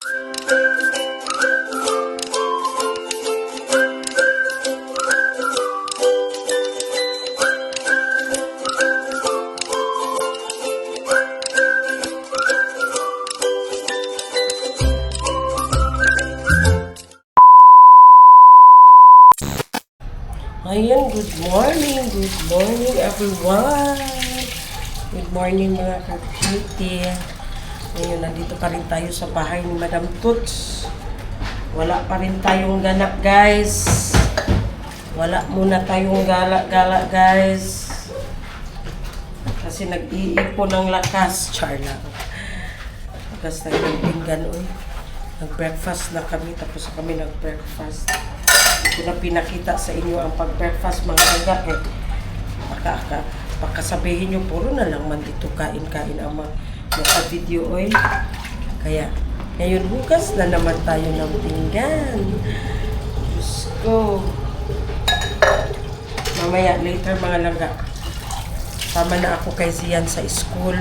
Ayan, good morning everyone. Good morning mga ka-cutie. Ngayon, nandito pa rin tayo sa bahay ni Madam Toots. Wala pa rin tayong ganap, guys. Wala muna tayong gala guys. Kasi nag-iipon ng lakas. Char lang. Lakas tayo ng pinggan, uy. Nag-breakfast na kami, tapos kami nag-breakfast. Hindi ko na pinakita sa inyo ang pag-breakfast mga laga eh. Baka sabihin nyo, puro na lang man dito kain-kain ang mga video oy. Kaya, ngayon bukas na naman tayo ng pinggan. Diyos ko. Mamaya, later mga laga. Sama na ako kay Zian sa school.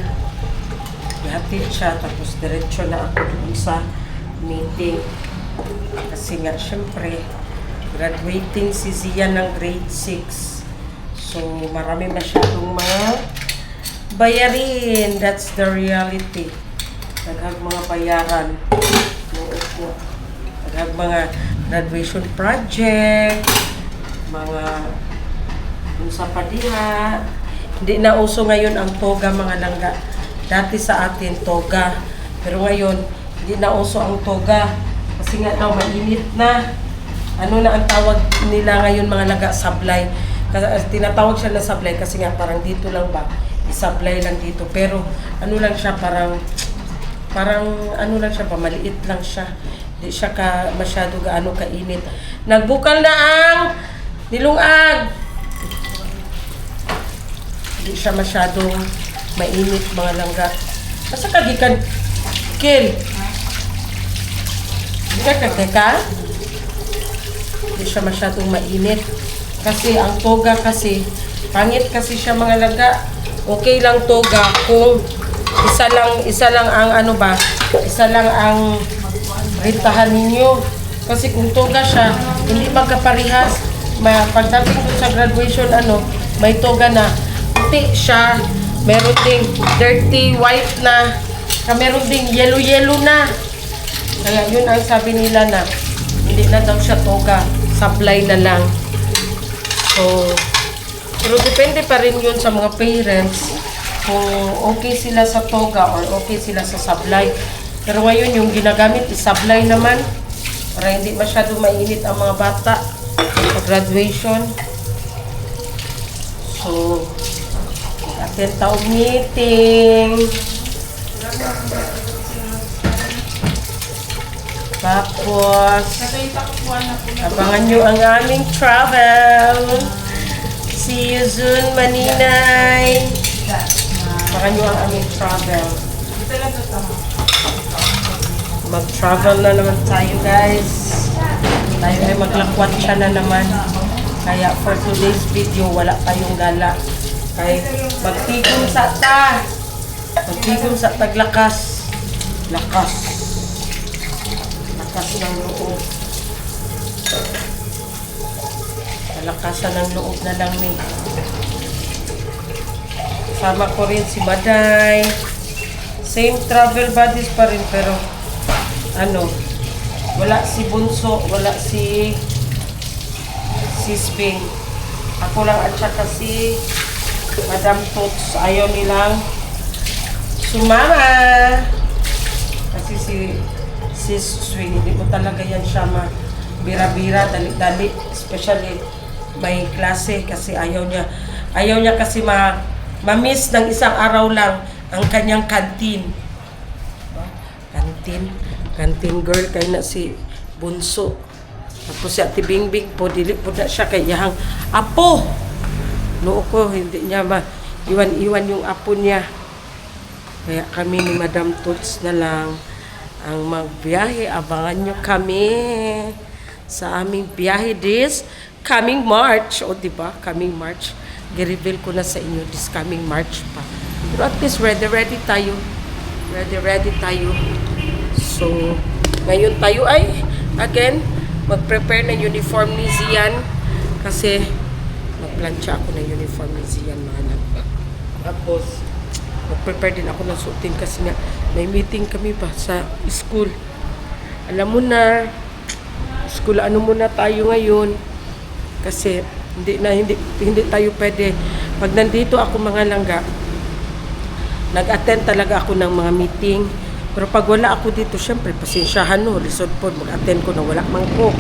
Ihatid siya, tapos diretso na ako dun sa meeting. Kasi nga, syempre, graduating si Zian ng grade 6. So, marami masyadong mga bayarin. That's the reality. Naghag mga bayaran. Naghag mga graduation project. Mga unsa pa diha. Hindi na uso ngayon ang toga mga langga. Dati sa atin toga. Pero ngayon, hindi na uso ang toga. Kasi nga daw mainit na. Ano na ang tawag nila ngayon mga laga? Sablay. Tinatawag siya na sablay kasi nga parang dito lang ba? Isablay lang dito. Pero ano lang siya parang ano lang siya pa, maliit lang siya. Hindi siya masyado gaano kainit. Nagbukal na ang nilungag. Hindi siya masyadong mainit mga langga. Basta kagikan, Kel. Teka. Hindi siya masyadong mainit. Kasi ang toga kasi, pangit kasi siya mga laga. Okay lang toga kung isa lang ang ano ba, isa lang ang rintahan ninyo. Kasi kung toga siya, hindi magkaparihas. Pagdating ko sa graduation, may toga na. Puti siya, meron ding dirty white na, meron ding yellow na. Kaya yun ang sabi nila na, hindi na daw siya toga. Supply na lang. So, pero depende pa rin yun sa mga parents kung okay sila sa toga or okay sila sa supply. Pero ngayon yung ginagamit is supply naman para hindi masyado mainit ang mga bata sa graduation. So, attend taong meeting. Tapos, abangan nyo ang aming travel. See you soon, Maninay. Abangan nyo ang aming travel. Mag-travel na naman tayo, guys. Tayo ay maglakwat siya na naman. Kaya for today's video, wala tayong gala. Kaya magtigom sa taglakas. Lakas ng loob. Kalakasan ng loob na lang ni. Kasama ko rin si Maday. Same travel buddies pa rin pero wala si Bunso, wala si Sping. Ako lang at saka si Madam Toots. Ayaw nilang sumama. Kasi si Swing, hindi ko talaga yan siya bira-bira, dali-dali, especially may klase kasi ayaw niya kasi ma-miss ng isang araw lang ang kanyang canteen girl kay na si Bunso. Tapos si Ate Bingbing po, dili po na siya kay yahang apo. Noo ko, hindi niya iwan yung apo niya. Kaya kami ni Madam Toots na lang ang magbiyahe. Abangan nyo kami sa aming biyahe this coming March. O diba, coming March. I-reveal ko na sa inyo this coming March pa. Pero at least ready tayo. So, ngayon tayo ay, again, mag-prepare ng uniform ni Zian. Kasi, magplansya ako ng uniform ni Zian, mga anak. Tapos, mag-prepare din ako ng suotin kasi nga, may meeting kami pa sa school. Alam mo na, school, ano muna tayo ngayon. Kasi, hindi tayo pwede. Pag nandito ako mga langga, nag-attend talaga ako ng mga meeting. Pero pag wala ako dito, syempre, pasensyahan no, lisod po, mag-attend ko na wala man ko.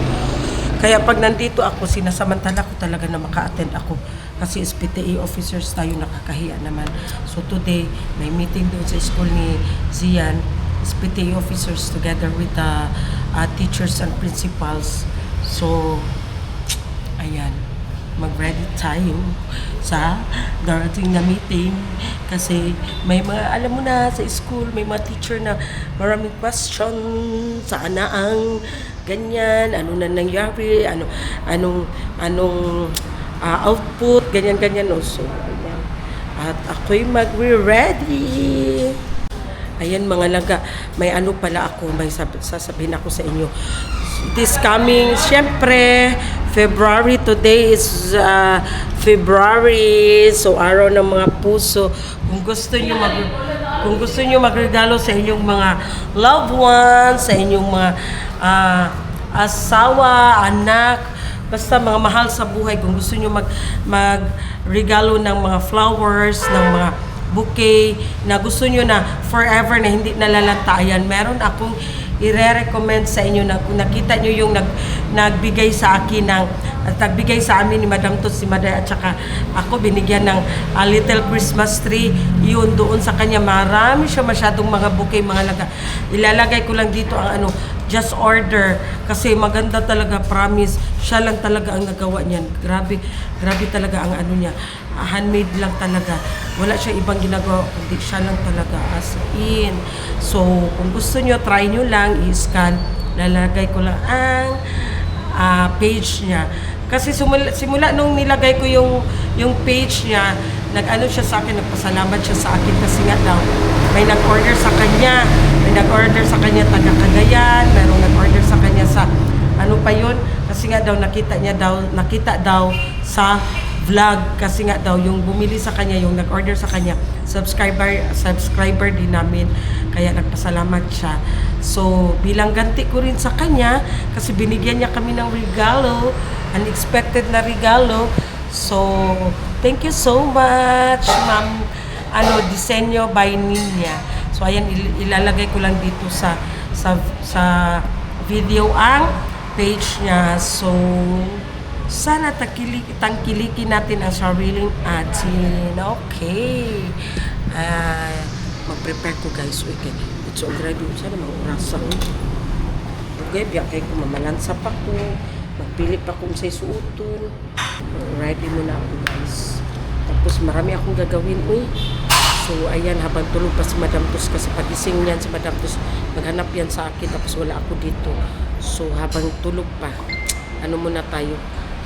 Kaya pag nandito ako, sinasamantala ko talaga na maka-attend ako. Kasi SPTA officers tayo, nakakahiya naman. So today, may meeting doon sa school ni Zian, SPTA officers together with the teachers and principals. So, ayan, mag-ready tayo sa darating na meeting kasi may mga, alam mo na, sa school may mga teacher na maraming question, saan na ang ganyan, ano na nangyari, anong output, ganyan also. Ayan. At ako'y mag-ready. Ayan mga langga, may ano pala ako, may sasabihin ako sa inyo. This coming, syempre, February, today is February, so araw ng mga puso. Kung gusto niyo magregalo sa inyong mga loved ones, sa inyong mga asawa, anak, basta mga mahal sa buhay, kung gusto niyo magregalo ng mga flowers, ng mga bouquet na gusto nyo na forever na hindi nalalantayan, meron akong i-recommend sa inyo na kung nakita nyo yung nagbigay sa akin nagbigay sa amin ni Madam Tot, si Maday, at saka ako binigyan ng little Christmas tree. Yun, doon sa kanya marami siya masyadong mga bouquet, mga laga. Ilalagay ko lang dito ang just order kasi maganda talaga, promise. Siya lang talaga ang nagawa niyan. Grabe talaga ang niya. Handmade lang talaga. Wala siya ibang ginagawa, kundi siya lang talaga, as in. So, kung gusto nyo, try nyo lang, i-scan. Lalagay ko lang ang page niya. Kasi simula nung nilagay ko yung page niya, siya sa akin, nagpasalamat siya sa akin kasi nga daw, may nag-order sa kanya. May nag-order sa kanya taga Cagayan, merong nag-order sa kanya sa ano pa yun, kasi nga daw nakita daw sa vlog, kasi nga daw yung bumili sa kanya, yung nag-order sa kanya, subscriber din namin, kaya nagpasalamat siya. So bilang ganti ko rin sa kanya, kasi binigyan niya kami ng regalo, unexpected na regalo. So thank you so much, Ma'am Disenyo by Ninya. So ayan, ilalagay ko lang dito sa video ang page niya. So sana tangkilikin natin ang sariling atin. Okay. Mag-prepare ko guys. Okay. It's already, sana mga orasan. Okay, biyak kayo kung mamalansa pa ko. Magpili pa kung sa'y suoton. Ready muna ako guys. Tapos marami akong gagawin. So ayan, habang tulog pa si Madam Tos, kasi pagising niyan si Madam Tos, maghanap yan sa akin, tapos wala ako dito. So habang tulog pa, muna tayo,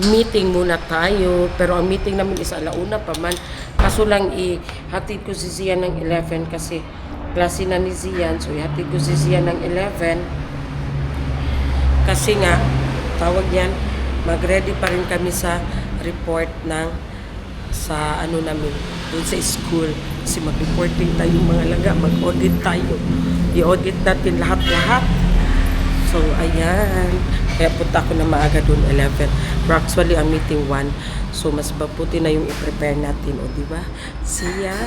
meeting muna tayo. Pero ang meeting namin is alauna pa man. Kaso lang ihatid ko si Zian ng 11 kasi klase na ni Zian. So ihatid ko si Zian ng 11 kasi nga tawag yan, mag-ready pa rin kami sa report sa namin doon sa school. Kasi mag-reporting tayo mga laga, mag-audit tayo. I-audit natin lahat-lahat. So ayan, kaya punta ako na maaga doon 11. Pero actually ang meeting 1. So mas mabuti na yung i-prepare natin, o diba? See ya!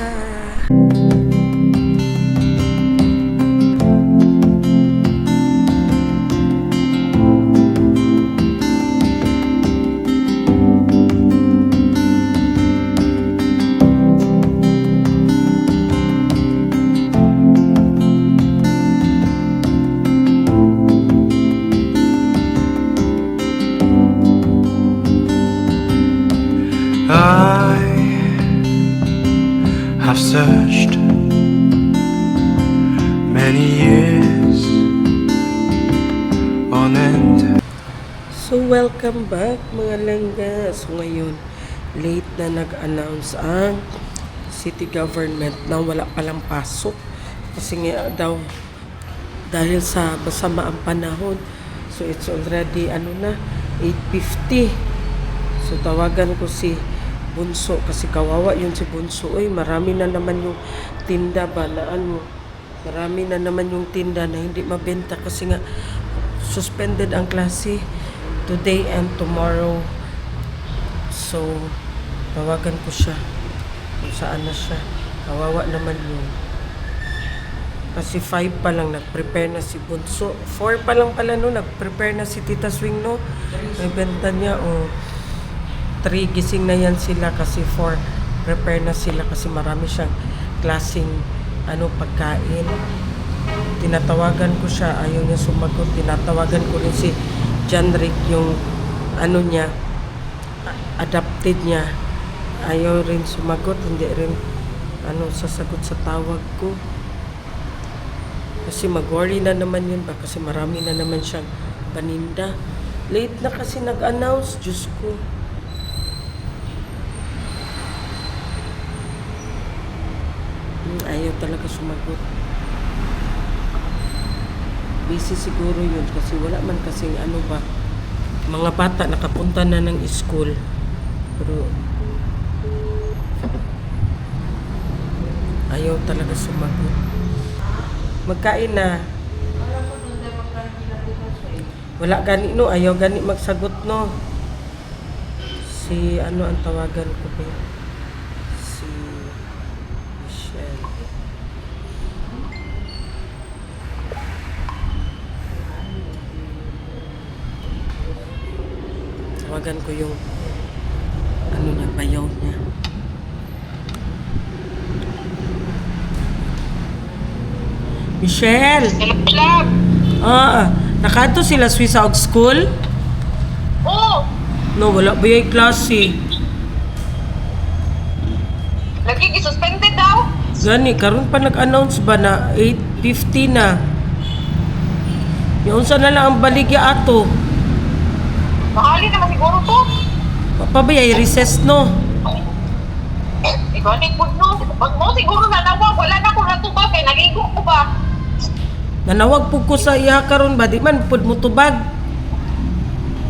I've searched many years on end. So welcome back mga langga. So ngayon, late na nag-announce ang city government na wala palang pasok. Kasi nga daw, dahil sa masama ang panahon. So it's already 8:50. So tawagan ko si Bunso kasi kawawa yun si Bunso. Uy, marami na naman yung tinda ba na marami na naman yung tinda na hindi mabenta kasi nga suspended ang klase today and tomorrow. So tawagan ko siya kung saan na siya. Kawawa naman yun. Kasi 5 pa lang nag-prepare na si Bunso. 4 pa lang pala no, nag-prepare na si Tita Swing no. May benta niya o 3 gising na yan sila kasi 4 prepare na sila kasi marami siyang klaseng pagkain. Tinatawagan ko siya, ayaw niya sumagot. Tinatawagan ko rin si John Rick yung niya, adapted niya. Ayaw rin sumagot, hindi rin sasagot sa tawag ko. Kasi mag-worry na naman yun ba kasi marami na naman siyang paninda. Late na kasi nag-announce, Diyos ko. Ayaw talaga sumagot. Busy siguro yun kasi wala man kasing mga bata nakapunta na ng school. Pero ayaw talaga sumagot. Magkain na. Wala gani no, ayaw gani magsagot no. Si ang tawagan ko ba? Si Michelle. Tawagan ko yung niya, bayaw niya. Michelle! Nakato sila Swiss Hog School? Oo! No, wala ba yung klase? Lagi suspended daw? Gani, karon pa nag-announce ba na 8:50 na? Yung unsa na lang ang baligya ato? Mahali naman siguro to. Pabayay recess no? Ikaw ni Pudno. Pag mo siguro nanawag, wala na ko natubag kay nagigo ko ba? Nanawag po ko sa iya karon ba? Di man pud mo tubag.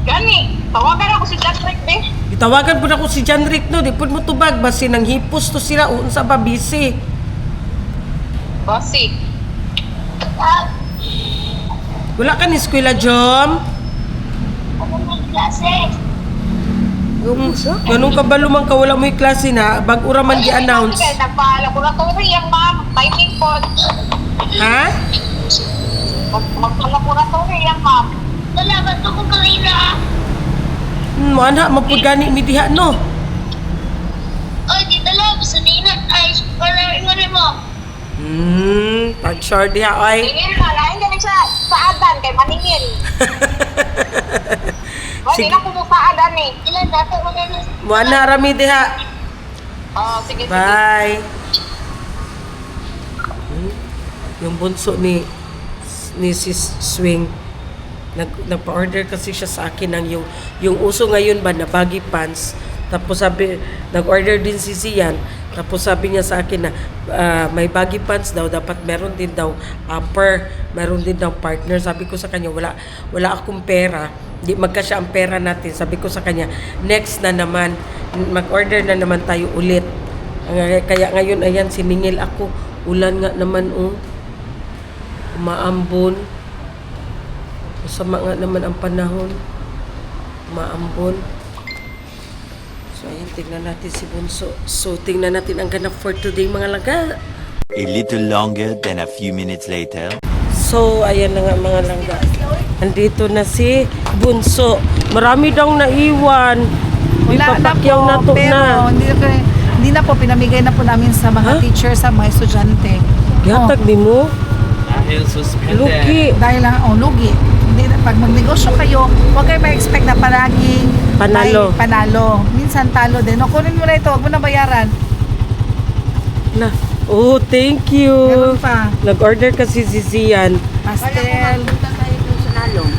Gani, tawagan ako si Jack Rick eh. Itawagan po na ko si John Rick no, di pud mo tubag basi nang hipos to sila unsa ba busy. Basi. Wala ka ni eskwela, Jom? Ano may klase? Ganun ka ba lumang ka wala mo yung klase na bag-ura man gi-announce? Nagpa-laboratory ang ma'am. Timing po. Ha? Magpa-laboratory ang ma'am. Salamat po kung kanina. Mo anak mapud gani mi diha no. Oy, di tala. Sa ninat ay. Para ingon mo. Pag sure diha oy. Tingin na. Lain ka sa saadan kay maningin. Sige. Hindi na kumusaadan eh. Ilan dati ko na. Mo ana rami diha. Oh, sige, Bye. Yung bunso ni Sis Swing nagpa-order kasi siya sa akin ng yung uso ngayon ba na baggy pants. Tapos sabi, nag-order din si Sian. Tapos sabi niya sa akin na may baggy pants daw, dapat meron din daw upper, meron din daw partner. Sabi ko sa kanya, wala akong pera. Di magkasya ang pera natin. Sabi ko sa kanya, next na naman, mag-order na naman tayo ulit. Kaya ngayon, ayan, siningil ako. Ulan nga naman, umaambon. Masama nga naman ang panahon. Umaambon. So, ayan, tingnan natin si Bunso. So, tingnan natin ang ganap for today, mga langga. A little longer than a few minutes later. So, ayan na nga mga langga. Andito na si Bunso. Marami daw naiwan. Wala na Ipapakyaw po, na to pero na. hindi na po, pinamigay na po namin sa mga Huh? teacher, sa mga estudyante. Gihatag di mo? Luki. Dahil lang, lugi. Hindi, pag magnegosyo kayo, huwag kayo ma-expect na palaging Panalo. may panalo. Minsan talo din. O, kunin mo na ito, huwag mo na bayaran. Na. Oh, thank you. Meron pa. Nag-order kasi si Zian. Pastel. Punta tayo dun sa Nalong.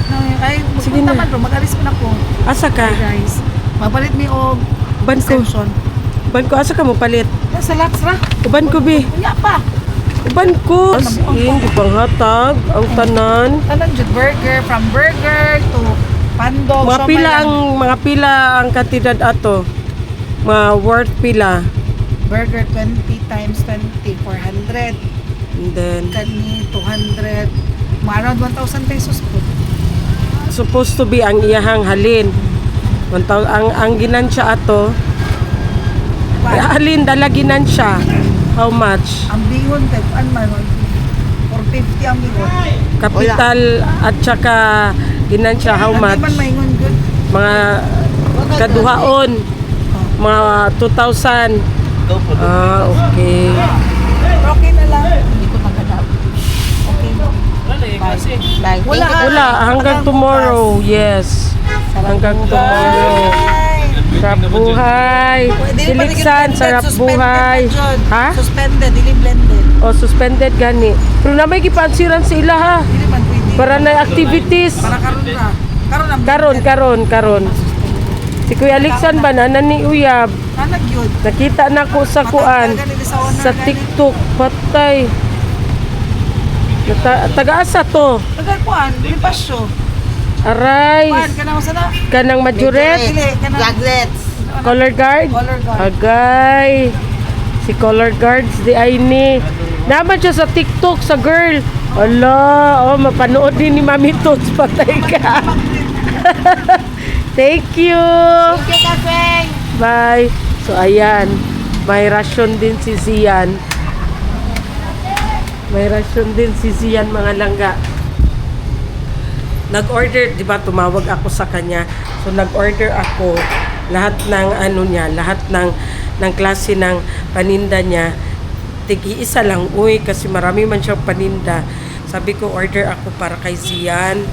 No, ay, Sige magpunta na. man po. Mag-alis mo na po. Asa ka? Okay, guys. Mapalit mi og Ban ko. extension. Ban ko, asa ka mo palit? Sa Lax ra. Uban ko, bi. Kanya pa. Uban ko. As in, di bang hatag ang tanan. Tanan jud burger, from burger to pandog. Mga pila ang kantidad ato. Mga worth pila. Burger 20 times 20, 400. And then, Kani 200. Mga around 1,000 pesos po. supposed to be ang iyahang halin. Ang ginansya ato, halin dala ginansya. How much? Ang bingon kay an man 450 ang bingon. Kapital at saka ginansya, how Ang much? di man maingon good. Mga kaduhaon. Mga 2,000. Ah, okay. Okay na lang. Hindi ko maghanap. Okay. Bye. Wala, hanggang tomorrow. Yes. Hanggang tomorrow. Sarap buhay. Siliksan, sarap buhay. Ha? Suspended, dili blended. O, suspended gani. Pero na may gipansiran sa ila ha. Dili man pwede. Para na activities. Para karon ra. Karon. Si Kuya Alexan ba na ni Uyab? Anak yun. Nakita na ko sa kuan. Sa TikTok. Patay. Taga-asa to. Tagal kuan, dili pasyo. Aray. Kuan kana mo sana. Kanang majoret. Dili kana. Flaglets. Color guard? Color guard. Agay. Si color guards di ay ni. Naman siya sa TikTok sa girl. Ala, mapanood din ni Mami Tots. Patay ka. Thank you. Bye. So, ayan. May rasyon din si Zian. May rasyon din si Zian, mga langga. Nag-order, di ba, tumawag ako sa kanya. So, nag-order ako lahat ng ano niya, lahat ng klase ng paninda niya. Tigi-isa lang, uy, kasi marami man siyang paninda. Sabi ko, order ako para kay Zian.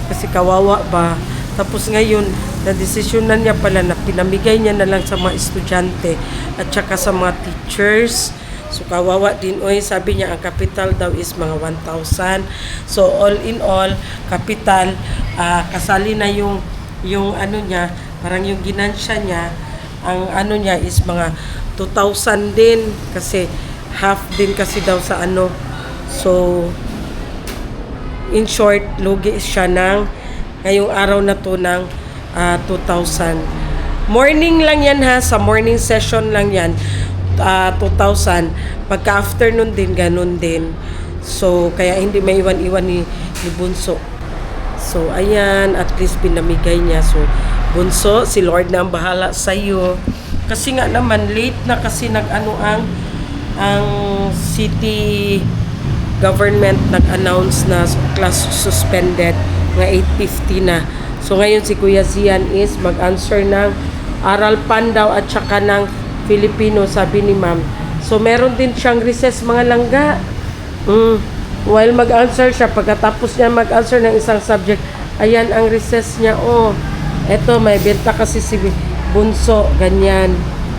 Kasi kawawa ba? Tapos ngayon, na-desisyonan niya pala na pinamigay niya na lang sa mga estudyante at saka sa mga teachers. So, kawawa din. Oy, sabi niya, ang capital daw is mga 1,000. So, all in all, capital, kasali na yung ano niya, parang yung ginansya niya, ang ano niya is mga 2,000 din. Kasi, half din kasi daw sa ano. So, in short, lugi siya ng ngayong araw na to ng 2,000. Morning lang yan ha, sa morning session lang yan, 2,000. Pagka afternoon din, ganun din. So, kaya hindi may iwan-iwan ni Bunso. So, ayan, at least pinamigay niya. So, Bunso, si Lord na ang bahala sa'yo. Kasi nga naman, late na kasi nag-ano ang city government nag-announce na class suspended nga 8:50 na. So ngayon si Kuya Zian is mag-answer ng Aral Pan daw at saka ng Filipino, sabi ni ma'am. So meron din siyang recess, mga langga. While mag-answer siya, pagkatapos niya mag-answer ng isang subject, ayan ang recess niya. Oh, eto may benta kasi si Bunso, ganyan.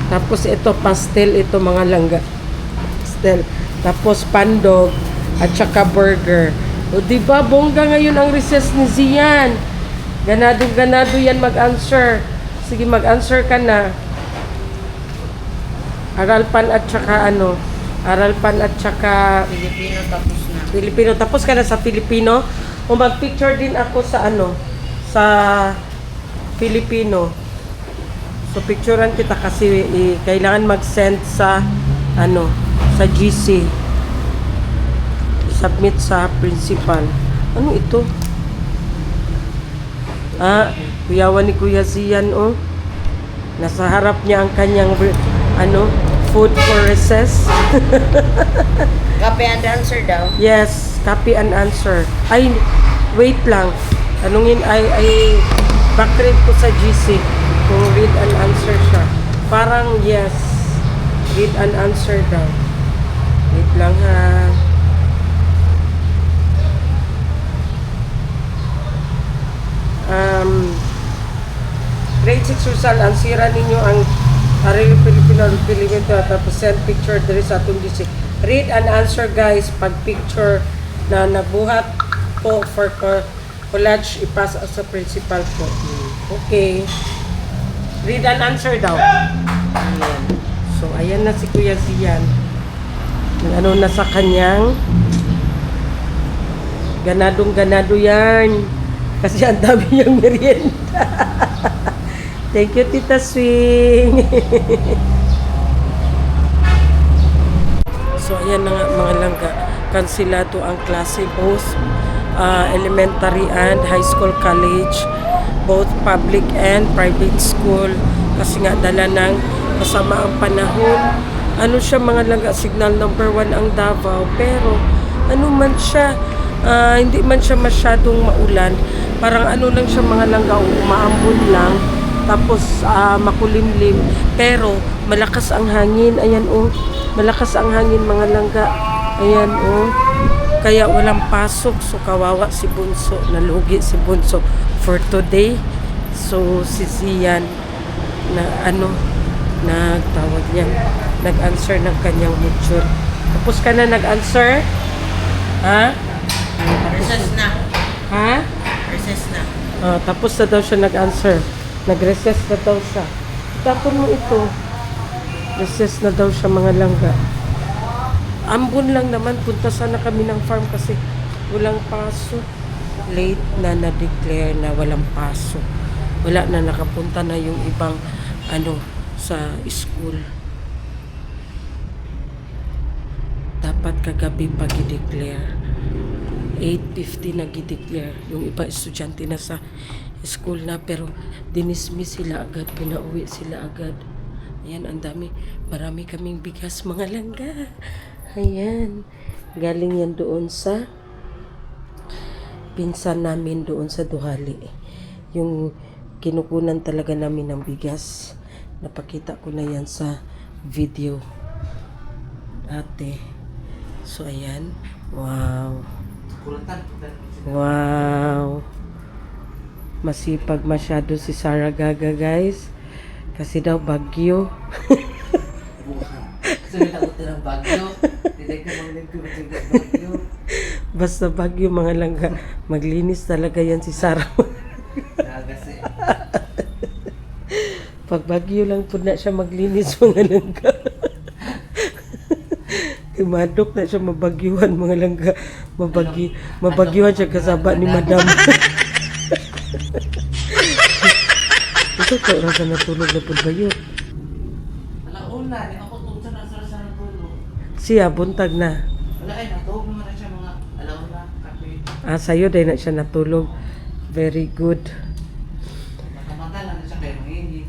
Tapos ito pastel, ito mga langga. Pastel. Tapos pandog at saka burger. O diba, bongga ngayon ang recess ni Zian. Ganado yan mag-answer. Sige, mag-answer ka na. Aralpan at saka ano? Aralpan at saka Filipino tapos na. Filipino. Tapos ka na sa Filipino. O mag-picture din ako sa ano? Sa Filipino. So, picturean kita kasi kailangan mag-send sa ano? Sa GC. Submit sa principal. Ano ito? Kuyawan ni Kuya Zian, oh. Nasa harap niya ang kanyang, food for recess. Copy and answer daw. Yes, copy and answer. Ay, wait lang. Tanungin, backread ko sa GC kung read and answer siya. Parang yes, read and answer daw. Wait lang ha. Grade 6 result, ang sira ninyo ang Aril Filipino tapos send picture diri sa atong GC. Read and answer guys, pag picture na nabuhat po for college, ipasa sa principal po. Okay. Read and answer daw. Ayan. So, ayan na si Kuya Zian. Ano na sa kanyang ganadong-ganado yan. Kasi ang dami niyang merienda. Thank you, Tita Swing. So, ayan na nga mga langga. Kansilado ang klase, both elementary and high school, college, both public and private school. Kasi nga dala ng masama ang panahon. Ano siya mga langga, signal number 1 ang Davao. Pero ano man siya, hindi man siya masyadong maulan. Parang ano lang siya mga langga, umaambon lang. Tapos makulimlim. Pero malakas ang hangin. Ayan oh, malakas ang hangin mga langga. Ayan oh. Kaya walang pasok. So kawawa si Bunso. Nalugi si Bunso for today. So si Zian na nagtawag niyan, nag-answer ng kanyang module. Tapos ka na nag-answer? Ha? Recess na. Ha? Recess na. Tapos na daw siya nag-answer. Nag-recess na daw siya. Tapon mo ito. Recess na daw siya mga langga. Ambon lang naman. Punta sana kami ng farm kasi walang pasok. Late na na-declare na walang pasok. Wala na, nakapunta na yung ibang sa school. Dapat kagabi pag i-declare. 8:50 nag-i-declare. Yung iba estudyante na sa school na, pero dinismiss sila agad, pinauwi sila agad. Ayan, ang dami. Marami kaming bigas mga langga. Ayan. Galing yan doon sa pinsan namin doon sa Duhali. Yung kinukunan talaga namin ng bigas. Napakita ko na yan sa video ate. So ayan. Wow. Wow. Masipag masyado si Sarah Gaga, guys. Kasi daw bagyo. Basta bagyo mga langga. Maglinis talaga yan si Sarah. Pag bagyo lang po na siya maglinis mga langga. Imadok na siya mabagyuhan mga langga. Mabagyuhan siya kasaba ni Madam. Ito ka rasa natulog na po ba yun? Alauna, di ako tunsa na sa natulog. Siya, buntag na. Wala ay, natulog naman na siya mga alauna, kape. Sa'yo dahil na siya natulog. Very good. Makamata lang na siya kayo mangingi.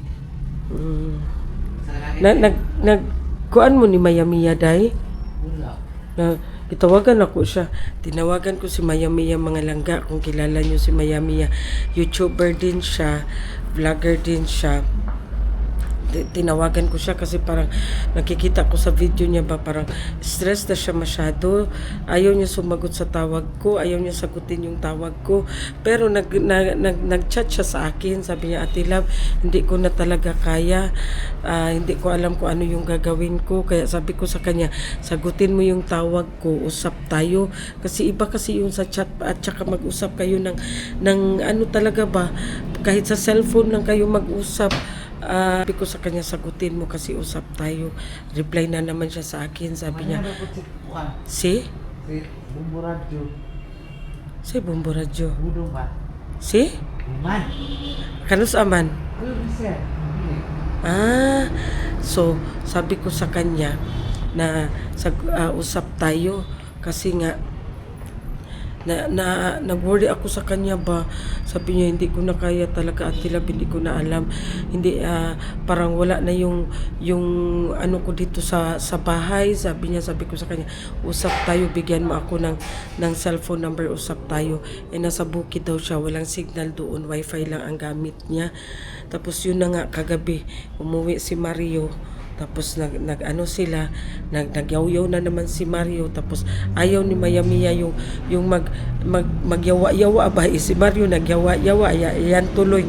Kuan mo ni Mayamiya day? Wala. Na itawagan ako siya. Tinawagan ko si Mayamiya mga langga. Kung kilala nyo si Mayamiya, YouTuber din siya, vlogger din siya. Tinawagan ko siya kasi parang nakikita ko sa video niya ba parang stress na siya masyado. Ayaw niya sumagot sa tawag ko, ayaw niya sagutin yung tawag ko. Pero nag-chat siya sa akin, sabi niya, Ate Love, hindi ko na talaga kaya, hindi ko alam kung ano yung gagawin ko. Kaya sabi ko sa kanya, sagutin mo yung tawag ko, usap tayo. Kasi iba kasi yung sa chat at saka mag-usap kayo ng ano talaga ba, kahit sa cellphone lang kayo mag-usap. Sabi ko sa kanya, sagutin mo kasi usap tayo. Reply na naman siya sa akin. Sabi niya, si Bumbu radyo. Si Bumbu radyo. Budong ba? Si? Man. Kanus aman? Sir. So sabi ko sa kanya na usap tayo kasi nga nag-worry ako sa kanya ba. Sabi niya, hindi ko na kaya talaga, Ate Love, hindi ko na alam. Hindi, parang wala na yung ano ko dito sa bahay. Sabi ko sa kanya, usap tayo, bigyan mo ako ng cellphone number, usap tayo. Nasa bukid daw siya, walang signal doon, wifi lang ang gamit niya. Tapos yun na nga, kagabi, umuwi si Mario. Tapos nag-ano sila, nagyaw-yaw na naman si Mario. Tapos ayaw ni Mayamiya yung magyawa-yawa ba. Si Mario nagyawa-yawa. Yan tuloy.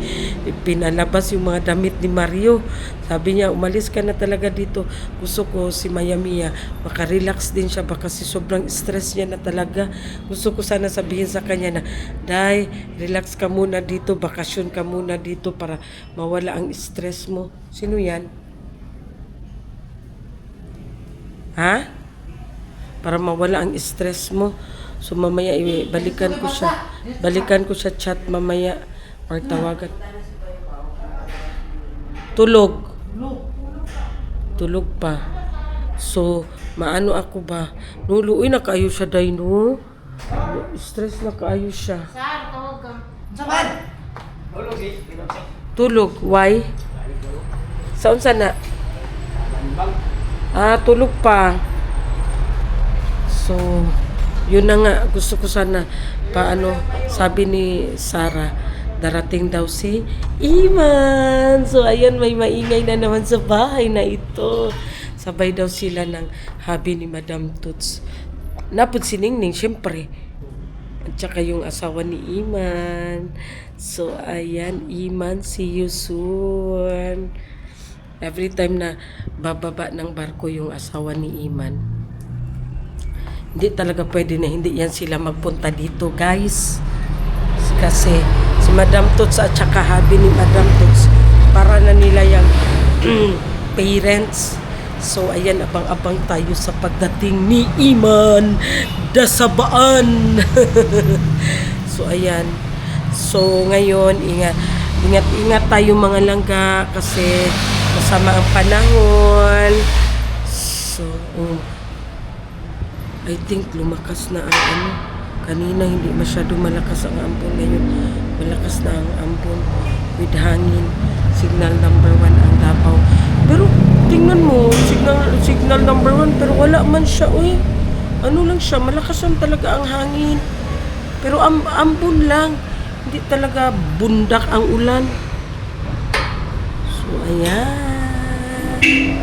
Pinalabas yung mga damit ni Mario. Sabi niya, umalis ka na talaga dito. Gusto ko si Mayamiya, makarelax din siya. Baka kasi sobrang stress niya na talaga. Gusto ko sana sabihin sa kanya na, Day, relax ka muna dito. Bakasyon ka muna dito para mawala ang stress mo. Sino yan? Ha? para mawala ang stress mo. So mamaya balikan ko siya chat mamaya or tawagan. Tulog pa. So maano ako ba? Nuluoy na kaayo siya day no. Stress na kaayo siya. Tulog. Why? Saan sana? Tulog pa. So, yun na nga. Gusto ko sana sabi ni Sarah, darating daw si Iman. So, ayan, may maingay na naman sa bahay na ito. Sabay daw sila ng habi ni Madam Toots. Napod si Ningning, syempre. At saka yung asawa ni Iman. So, ayan, Iman, see you soon. Every time na bababa ng barko yung asawa ni Iman, hindi talaga pwede na hindi yan sila magpunta dito, guys. Kasi si Madam Toots at saka habi ni Madam Toots, para na nila yung parents. So, ayan, abang-abang tayo sa pagdating ni Iman Dasabaan. So, ayan. So, ngayon, ingat tayo mga langga kasi masama ang panahon. So, I think lumakas na ang kanina hindi masyado malakas ang ambon, ngayon malakas na ang ambon with hangin. Signal number 1 ang Davao. Pero tingnan mo, signal number 1 pero wala man siya, ano lang siya, malakas lang talaga ang hangin. Pero ambon lang, hindi talaga bundak ang ulan. So ayan.